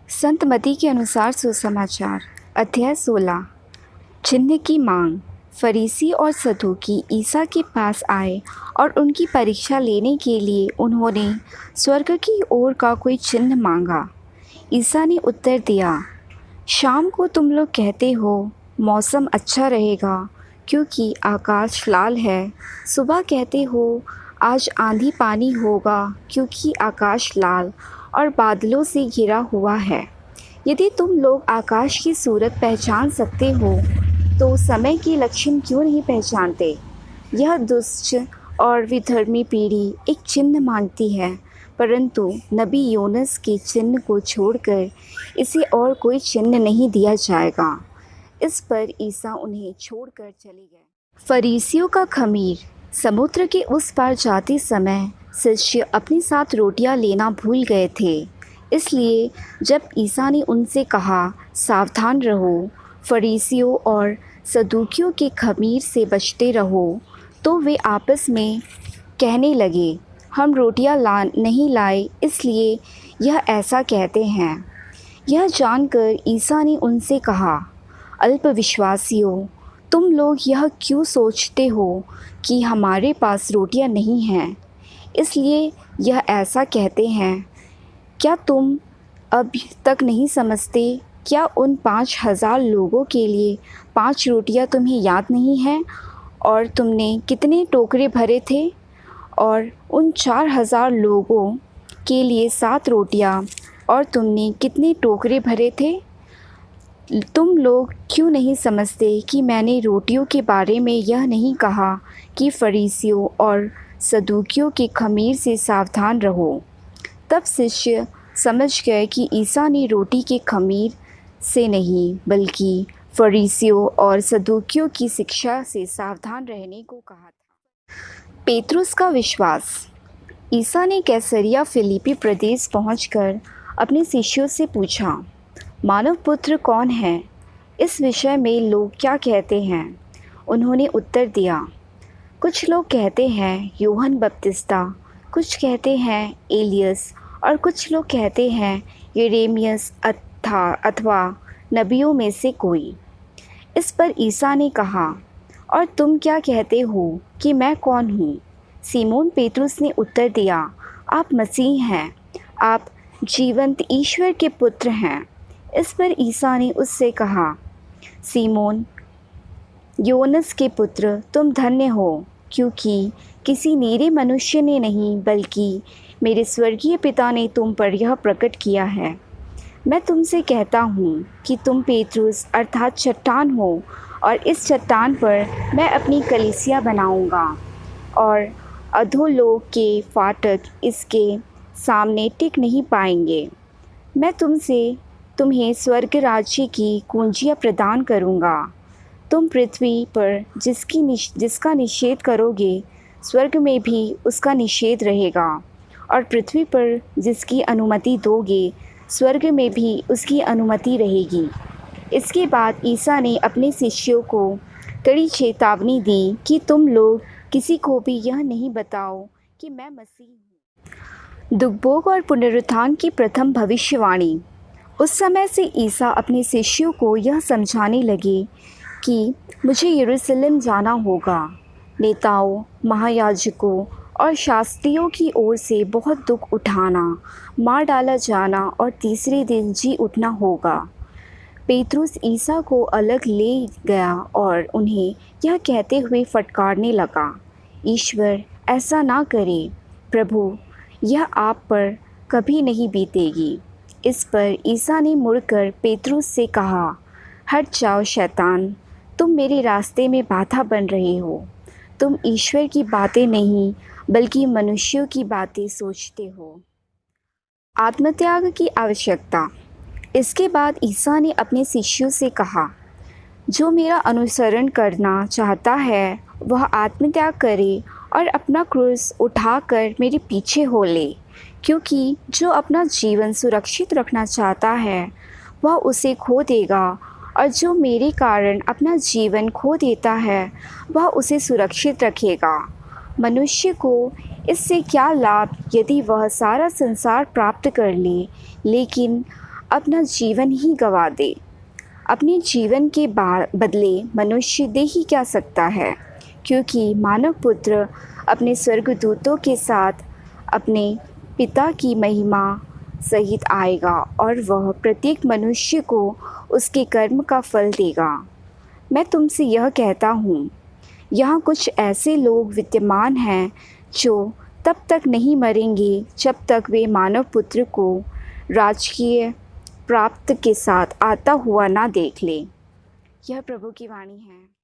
संत मती के अनुसार सुसमाचार अध्याय 16। चिन्ह की मांग। फरीसी और सदूकी ईसा के पास आए और उनकी परीक्षा लेने के लिए उन्होंने स्वर्ग की ओर का कोई चिन्ह मांगा। ईसा ने उत्तर दिया, शाम को तुम लोग कहते हो मौसम अच्छा रहेगा क्योंकि आकाश लाल है। सुबह कहते हो आज आंधी पानी होगा क्योंकि आकाश लाल और बादलों से घिरा हुआ है। यदि तुम लोग आकाश की सूरत पहचान सकते हो तो समय के लक्षण क्यों नहीं पहचानते। यह दुष्ट और विधर्मी पीढ़ी एक चिन्ह मांगती है, परंतु नबी योनस के चिन्ह को छोड़कर इसे और कोई चिन्ह नहीं दिया जाएगा। इस पर ईसा उन्हें छोड़कर चले गए। फरीसियों का खमीर। समुद्र के उस पार जाते समय शिष्य अपने साथ रोटियां लेना भूल गए थे। इसलिए जब ईसा ने उनसे कहा, सावधान रहो, फरीसियों और सदूकियों के खमीर से बचते रहो, तो वे आपस में कहने लगे, हम रोटियां नहीं लाए इसलिए यह ऐसा कहते हैं। यह जानकर ईसा ने उनसे कहा, अल्पविश्वासियों, तुम लोग यह क्यों सोचते हो कि हमारे पास रोटियां नहीं हैं, इसलिए यह ऐसा कहते हैं। क्या तुम अब तक नहीं समझते? क्या उन 5,000 लोगों के लिए 5 रोटियां तुम्हें याद नहीं हैं और तुमने कितने टोकरे भरे थे? और उन 4,000 लोगों के लिए 7 रोटियां और तुमने कितने टोकरे भरे थे? तुम लोग क्यों नहीं समझते कि मैंने रोटियों के बारे में यह नहीं कहा कि फरीसियों और सदूकियों के खमीर से सावधान रहो। तब शिष्य समझ गए कि ईसा ने रोटी के खमीर से नहीं बल्कि फरीसियों और सदूकियों की शिक्षा से सावधान रहने को कहा था। पेत्रुस का विश्वास। ईसा ने कैसरिया फिलिप्पी प्रदेश पहुंचकर अपने शिष्यों से पूछा, मानव पुत्र कौन है? इस विषय में लोग क्या कहते हैं? उन्होंने उत्तर दिया, कुछ लोग कहते हैं यूहन्ना बपतिस्ता, कुछ कहते हैं एलियस और कुछ लोग कहते हैं यिर्मयाह अथवा नबियों में से कोई। इस पर ईसा ने कहा, और तुम क्या कहते हो कि मैं कौन हूँ? सीमोन पेत्रुस ने उत्तर दिया, आप मसीह हैं, आप जीवंत ईश्वर के पुत्र हैं। इस पर ईसा ने उससे कहा, सीमोन योनस के पुत्र, तुम धन्य हो, क्योंकि किसी नीरे मनुष्य ने नहीं बल्कि मेरे स्वर्गीय पिता ने तुम पर यह प्रकट किया है। मैं तुमसे कहता हूँ कि तुम पेत्रुस अर्थात चट्टान हो, और इस चट्टान पर मैं अपनी कलीसिया बनाऊँगा और अधोलोक के फाटक इसके सामने टिक नहीं पाएंगे। मैं तुम्हें स्वर्ग राज्य की कुंजियाँ प्रदान करूँगा। तुम पृथ्वी पर जिसका निषेध करोगे, स्वर्ग में भी उसका निषेध रहेगा, और पृथ्वी पर जिसकी अनुमति दोगे, स्वर्ग में भी उसकी अनुमति रहेगी। इसके बाद ईसा ने अपने शिष्यों को कड़ी चेतावनी दी कि तुम लोग किसी को भी यह नहीं बताओ कि मैं मसीह हूँ। दुखभोग और पुनरुत्थान की प्रथम भविष्यवाणी। उस समय से ईसा अपने शिष्यों को यह समझाने लगे कि मुझे यरूशलेम जाना होगा। नेताओं, महायाजकों और शास्त्रियों की ओर से बहुत दुख उठाना, मार डाला जाना और तीसरे दिन जी उठना होगा। पेत्रुस ईसा को अलग ले गया और उन्हें यह कहते हुए फटकारने लगा, ईश्वर ऐसा ना करे, प्रभु यह आप पर कभी नहीं बीतेगी। इस पर ईसा ने मुड़कर पेत्रुस से कहा, हट जाओ शैतान, तुम मेरे रास्ते में बाधा बन रहे हो। तुम ईश्वर की बातें नहीं बल्कि मनुष्यों की बातें सोचते हो। आत्मत्याग की आवश्यकता। इसके बाद ईसा ने अपने शिष्यों से कहा, जो मेरा अनुसरण करना चाहता है वह आत्मत्याग करे और अपना क्रूस उठाकर मेरे पीछे हो ले, क्योंकि जो अपना जीवन सुरक्षित रखना चाहता है वह उसे खो देगा, और जो मेरे कारण अपना जीवन खो देता है वह उसे सुरक्षित रखेगा। मनुष्य को इससे क्या लाभ यदि वह सारा संसार प्राप्त कर ले, लेकिन अपना जीवन ही गंवा दे। अपने जीवन के बदले मनुष्य दे ही क्या सकता है, क्योंकि मानव पुत्र अपने स्वर्गदूतों के साथ अपने पिता की महिमा सहित आएगा और वह प्रत्येक मनुष्य को उसके कर्म का फल देगा। मैं तुमसे यह कहता हूँ, यहाँ कुछ ऐसे लोग विद्यमान हैं जो तब तक नहीं मरेंगे जब तक वे मानव पुत्र को राजकीय प्राप्त के साथ आता हुआ ना देख ले। यह प्रभु की वाणी है।